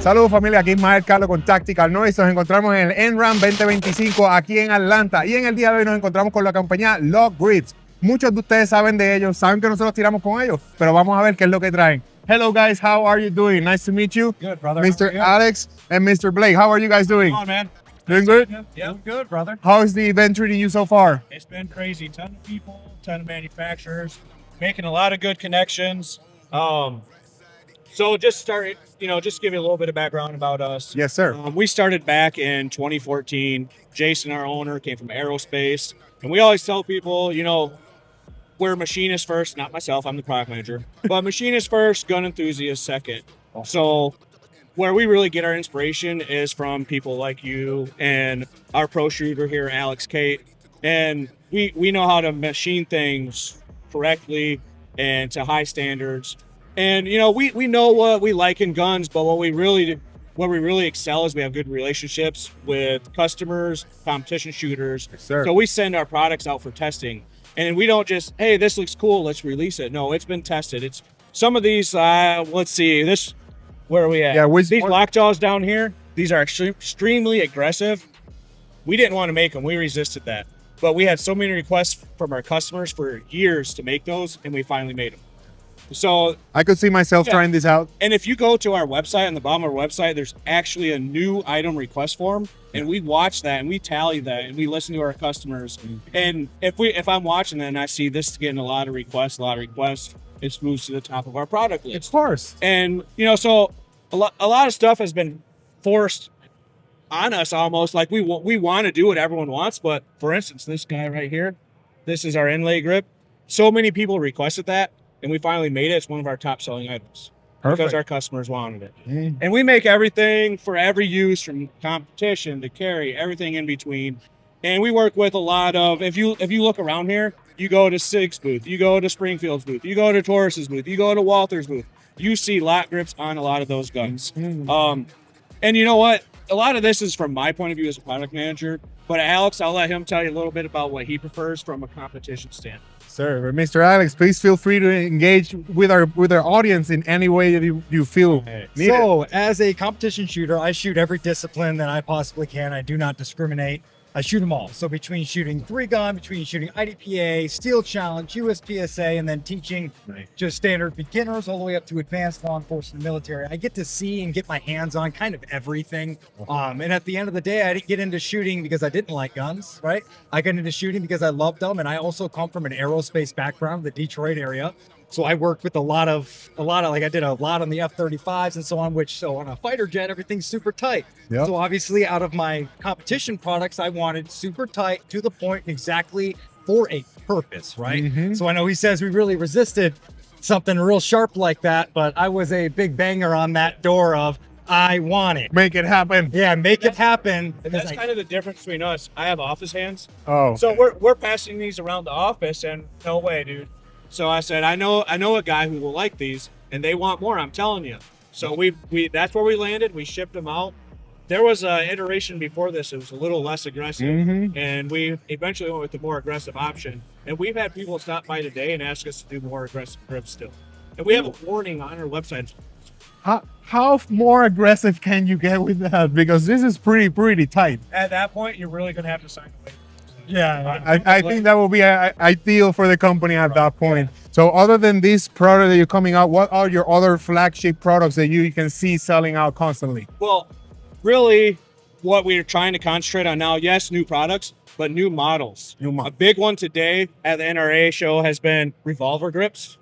Saludos familia, aquí Ismael Carlos con Tactical Noize. Nos encontramos en el NRAM 2025 aquí en Atlanta y en el día de hoy nos encontramos con la compañía LOK Grips. Muchos de ustedes saben de ellos, saben que nosotros tiramos con ellos, pero vamos a ver qué es lo que traen. Hello guys, how are you doing? Nice to meet you. Good, brother. Mr. Alex and Mr. Blake, how are you guys doing? Come on, man. Doing good? Yeah, good, brother. How is the event treating you so far? It's been crazy. Ton of people, ton of manufacturers, making a lot of good connections. So just started, just give you a little bit of background about us. Yes, sir. We started back in 2014. Jason, our owner, came from aerospace. And we always tell people, we're machinists first, not myself, I'm the product manager, but machinists first, gun enthusiasts second. So where we really get our inspiration is from people like you and our pro shooter here, Alex Kate. And we know how to machine things correctly and to high standards. And we know what we like in guns, but what we really excel is we have good relationships with customers, competition shooters. Yes, sir. So we send our products out for testing, and we don't just, hey, this looks cool, let's release it. No, it's been tested. It's some of these. Let's see, this, where are we at? Yeah, these lockjaws down here. These are extremely aggressive. We didn't want to make them. We resisted that, but we had so many requests from our customers for years to make those, and we finally made them. So I could see myself trying this out. And if you go to our website, on the bottom of our website, there's actually a new item request form, and we watch that and we tally that and we listen to our customers. And if I'm watching that and I see this getting a lot of requests, it moves to the top of our product list. Of course. And so a lot of stuff has been forced on us almost. Like we want to do what everyone wants, but for instance, this guy right here, this is our inlay grip. So many people requested that. And we finally made it. It's one of our top selling items. Perfect. Because our customers wanted it. And we make everything for every use, from competition to carry, everything in between. And we work with a lot of, if you look around here, you go to SIG's booth, you go to Springfield's booth, you go to Taurus's booth, you go to Walther's booth, you see LOK Grips on a lot of those guns. And you know what? A lot of this is from my point of view as a product manager, but Alex, I'll let him tell you a little bit about what he prefers from a competition standpoint. Sir, Mr. Alex, please feel free to engage with our audience in any way that you feel needed. So, as a competition shooter, I shoot every discipline that I possibly can. I do not discriminate. I shoot them all. So between shooting 3-gun, between shooting IDPA, Steel Challenge, USPSA, and then teaching just standard beginners all the way up to advanced law enforcement military, I get to see and get my hands on kind of everything. And at the end of the day, I didn't get into shooting because I didn't like guns, right? I got into shooting because I loved them. And I also come from an aerospace background, the Detroit area. So I worked with a lot of, like I did a lot on the F-35s and so on, so on a fighter jet, everything's super tight. Yep. So obviously out of my competition products, I wanted super tight, to the point, exactly for a purpose, right? So I know he says we really resisted something real sharp like that, but I was a big banger on that door of, I want it. Make it happen. Yeah, make it happen. And that's kind of the difference between us. I have office hands. Oh. So we're passing these around the office, and no way, dude. So I said, I know a guy who will like these, and they want more, I'm telling you. So we that's where we landed. We shipped them out. There was an iteration before this. It was a little less aggressive, and we eventually went with the more aggressive option. And we've had people stop by today and ask us to do more aggressive grips still. And we have a warning on our website. How more aggressive can you get with that? Because this is pretty tight. At that point, you're really going to have to sign away. Yeah, I think that will be ideal for the company at that point. So other than this product that you're coming out, what are your other flagship products that you can see selling out constantly? Well, really what we're trying to concentrate on now, yes, new products, but new models. A big one today at the NRA show has been revolver grips.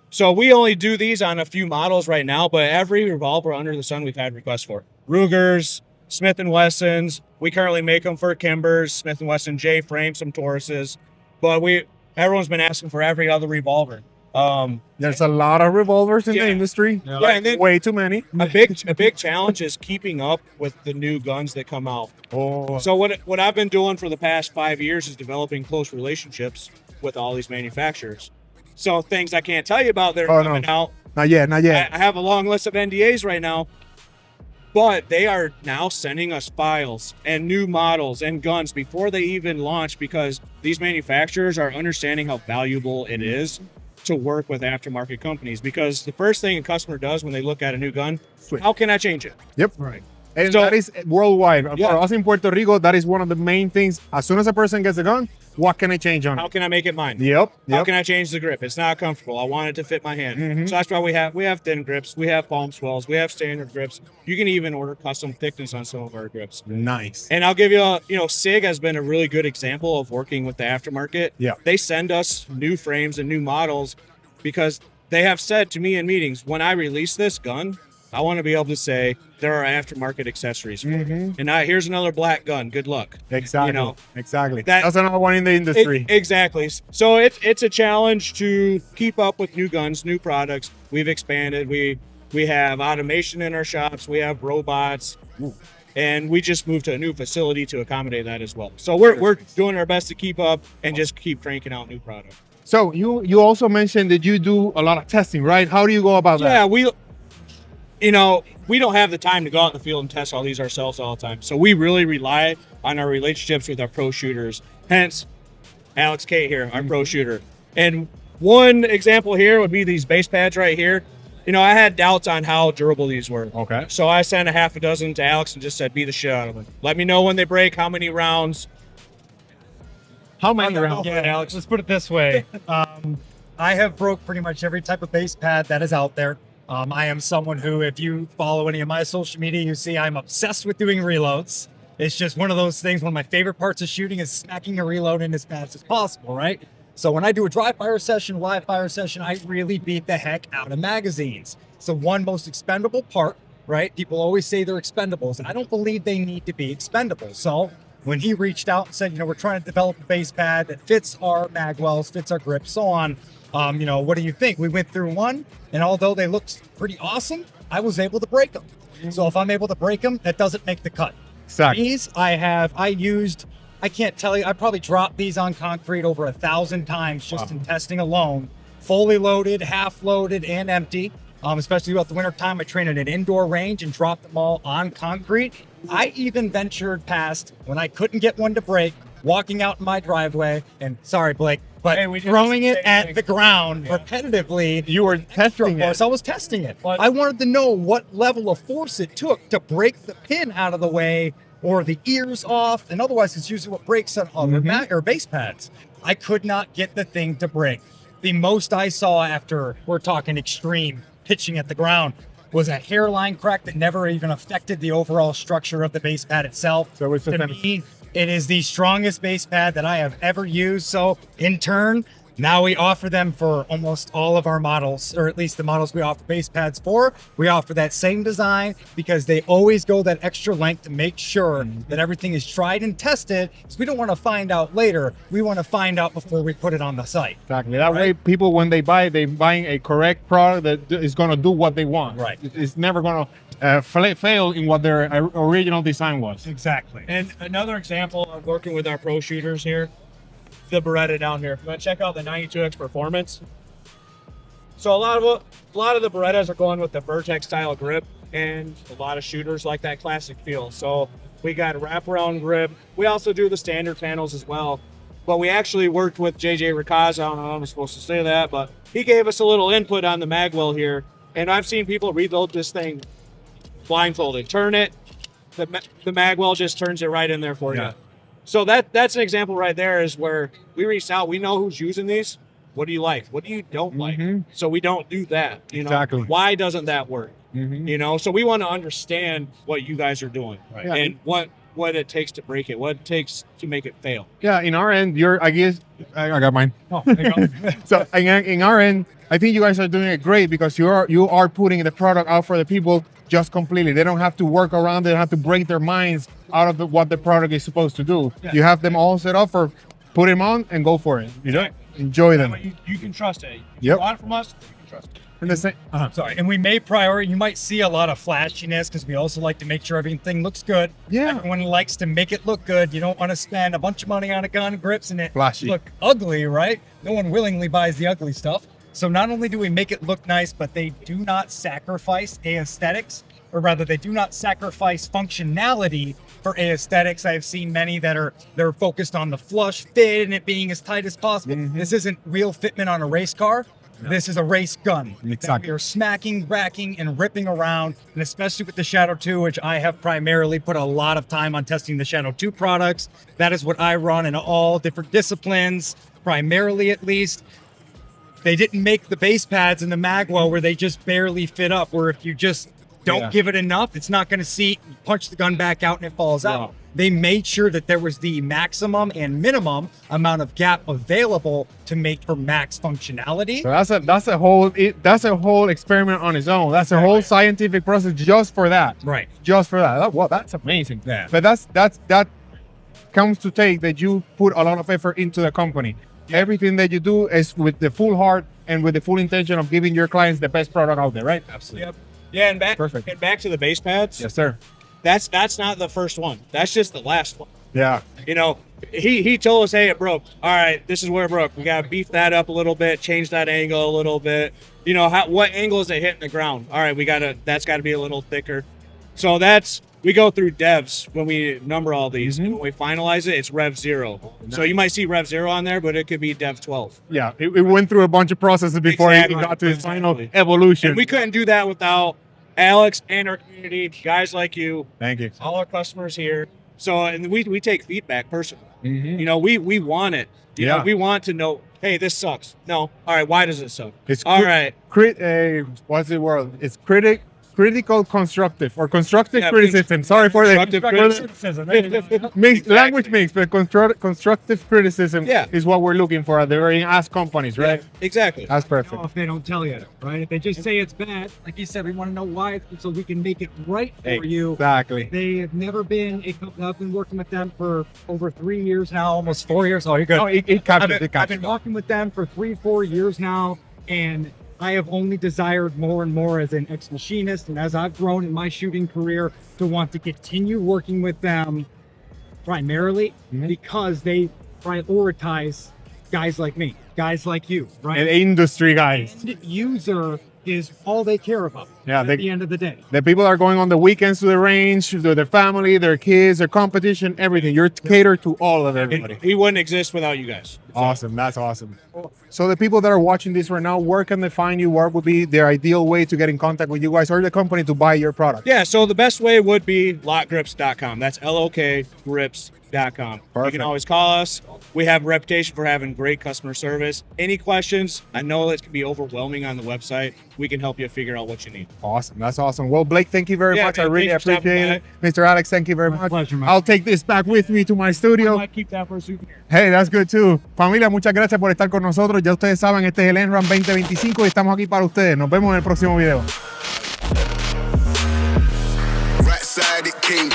So we only do these on a few models right now, but every revolver under the sun we've had requests for. Rugers, Smith & Wessons. We currently make them for Kimbers, Smith & Wesson J frame, some Tauruses, but everyone's been asking for every other revolver. There's a lot of revolvers in the industry. Yeah, and then way too many. A big challenge is keeping up with the new guns that come out. So what I've been doing for the past 5 years is developing close relationships with all these manufacturers. So things I can't tell you about that are coming out. Not yet. I have a long list of NDAs right now. But they are now sending us files and new models and guns before they even launch, because these manufacturers are understanding how valuable it is. to work with aftermarket companies, because the first thing a customer does when they look at a new gun, Switch. how can I change it? Yep. Right. And So- that is worldwide. Yeah. For us in Puerto Rico, that is one of the main things. As soon as a person gets a gun, what can I change on How it? can I make it mine? Yep. How Yep. can I change the grip? It's not comfortable. I want it to fit my hand. So that's why we have thin grips, we have palm swells, we have standard grips. You can even order custom thickness on some of our grips. Nice. And I'll give you SIG has been a really good example of working with the aftermarket. Yeah. They send us new frames and new models because they have said to me in meetings, when I release this gun, I want to be able to say there are aftermarket accessories for it. And here's another black gun. Good luck. Exactly. Exactly. that- That's another one in the industry. Exactly. So it's a challenge to keep up with new guns, new products. We've expanded. We have automation in our shops. We have robots. And we just moved to a new facility to accommodate that as well. So we're doing our best to keep up and just keep cranking out new products. So you also mentioned that you do a lot of testing, right? How do you go about that? Yeah, we don't have the time to go out in the field and test all these ourselves all the time. So we really rely on our relationships with our pro shooters. Hence, Alex K here, our pro shooter. And one example here would be these base pads right here. I had doubts on how durable these were. Okay. So I sent a half a dozen to Alex and just said, beat the shit out of them. Let me know when they break, how many rounds. How many rounds? Yeah, Alex, let's put it this way. I have broke pretty much every type of base pad that is out there. I am someone who, if you follow any of my social media, you see I'm obsessed with doing reloads. It's just one of those things. One of my favorite parts of shooting is smacking a reload in as fast as possible, right? So when I do a dry fire session, live fire session, I really beat the heck out of magazines. It's the one most expendable part, right? People always say they're expendables, and I don't believe they need to be expendable. So when he reached out and said, we're trying to develop a base pad that fits our mag wells, fits our grip, so on. What do you think? We went through one, and although they looked pretty awesome, I was able to break them. So if I'm able to break them, that doesn't make the cut. Exactly. These I can't tell you, I probably dropped these on concrete over 1,000 times just in testing alone. Fully loaded, half loaded, and empty. Especially throughout the winter time, I train at an indoor range and dropped them all on concrete. I even ventured past when I couldn't get one to break, walking out in my driveway, and sorry, Blake, but Hey, we did throwing the it same at thing. the ground Yeah. repetitively. You were testing Of course, it. I was testing it. But- I wanted to know what level of force it took to break the pin out of the way or the ears off, and otherwise it's usually what breaks on other or base pads. I could not get the thing to break. The most I saw after, we're talking extreme pitching at the ground, was a hairline crack that never even affected the overall structure of the base pad itself. So it's just to me, it is the strongest base pad that I have ever used. So in turn, now we offer them for almost all of our models, or at least the models we offer base pads for. We offer that same design because they always go that extra length to make sure that everything is tried and tested. So we don't want to find out later. We want to find out before we put it on the site. Exactly. That way, people, when they buy, they're buying a correct product that is going to do what they want. Right. It's never going to fail in what their original design was. Exactly. And another example of working with our pro shooters here, the Beretta down here. You want to check out the 92X Performance? So a lot of the Berettas are going with the Vertex style grip, and a lot of shooters like that classic feel. So we got a wraparound grip. We also do the standard panels as well. But we actually worked with JJ Ricaz. I don't know if I'm supposed to say that, but he gave us a little input on the magwell here. And I've seen people reload this thing blindfolded. Turn it, the magwell just turns it right in there for you. So that's an example right there, is where we reached out. We know who's using these. What do you like? What do you don't like? So we don't do that. Exactly. Why doesn't that work? So we want to understand what you guys are doing, Right. Yeah. and what it takes to break it, what it takes to make it fail. Yeah, in our end, I guess I got mine. Oh, there you go. So in our end, I think you guys are doing it great because you are putting the product out for the people just completely. They don't have to work around. They don't have to break their minds out of what the product is supposed to do. Yeah. You have them all set up for put them on and go for it. Enjoy them. You can trust it. Yep. You want it from us, you can trust it. And the same. Sorry, and we may prioritize. You might see a lot of flashiness because we also like to make sure everything looks good. Yeah. Everyone likes to make it look good. You don't want to spend a bunch of money on a gun, grips, and it Flashy. look ugly, right? No one willingly buys the ugly stuff. So not only do we make it look nice, but they do not sacrifice aesthetics, or rather, they do not sacrifice functionality for aesthetics. I've seen many they're focused on the flush fit and it being as tight as possible. This isn't real fitment on a race car. This is a race gun. Exactly. You're smacking, racking, and ripping around, and especially with the Shadow 2, which I have primarily put a lot of time on testing the Shadow 2 products. That is what I run in all different disciplines, primarily at least. They didn't make the base pads in the Magwell where they just barely fit up, where if you just don't give it enough, it's not going to seat. You punch the gun back out and it falls out. They made sure that there was the maximum and minimum amount of gap available to make for max functionality. So that's a whole experiment on its own. That's a whole scientific process just for that. Right. Just for that. Well, that's amazing. Yeah. But that comes to take that you put a lot of effort into the company. Everything that you do is with the full heart and with the full intention of giving your clients the best product out there, right? Absolutely. Yep. Yeah, and back to the base pads. Yes, sir. That's not the first one. That's just the last one. Yeah. You know, he told us, hey, it broke. All right, this is where it broke. We gotta beef that up a little bit, change that angle a little bit. You know, what angle is it hitting the ground? All right, that's gotta be a little thicker. So we go through devs when we number all these. And when we finalize it, it's Rev 0. Nice. So you might see Rev 0 on there, but it could be Dev 12. Yeah, it went through a bunch of processes before it got to its final evolution. And we couldn't do that without Alex and our community, guys like you. Thank you. All our customers here. So, and we take feedback personally. You know, we want it. You know, we want to know, hey, this sucks. No. All right, why does it suck? It's all right. What's the word? It's critical constructive or constructive criticism. Sorry for the language mix, but constructive criticism is what we're looking for at the very as companies, right? Yeah, exactly. That's perfect. If they don't tell you, right? If they just say it's bad, like you said, we want to know why, so we can make it right for you. Exactly. They have never been a company. I've been working with them for over 3 years now, almost 4 years. Oh, you're good. Oh, I've been working with them for 3-4 years now, and I have only desired more and more as an ex-machinist and as I've grown in my shooting career to want to continue working with them primarily because they prioritize guys like me, guys like you, right? And industry guys. End user is all they care about at the end of the day. The people are going on the weekends to the range, to their family, their kids, their competition, everything. You're catered to all of everybody. We wouldn't exist without you guys. Awesome. That's awesome. So the people that are watching this right now, where can they find you? What would be their ideal way to get in contact with you guys or the company to buy your product? Yeah, so the best way would be lokgrips.com. That's LOK Grips.com. You can always call us. We have a reputation for having great customer service. Any questions? I know it can be overwhelming on the website. We can help you figure out what you need. Awesome. That's awesome. Well, Blake, thank you very much. Man, I really appreciate it. Mr. Alex, thank you very much. Pleasure, man. I'll take this back with me to my studio. I might keep that for a souvenir. Hey, that's good too. Familia, muchas gracias por estar con nosotros. Ya ustedes saben, este es el NRAM 2025 y estamos aquí para ustedes. Nos vemos en el próximo video. Right side it came.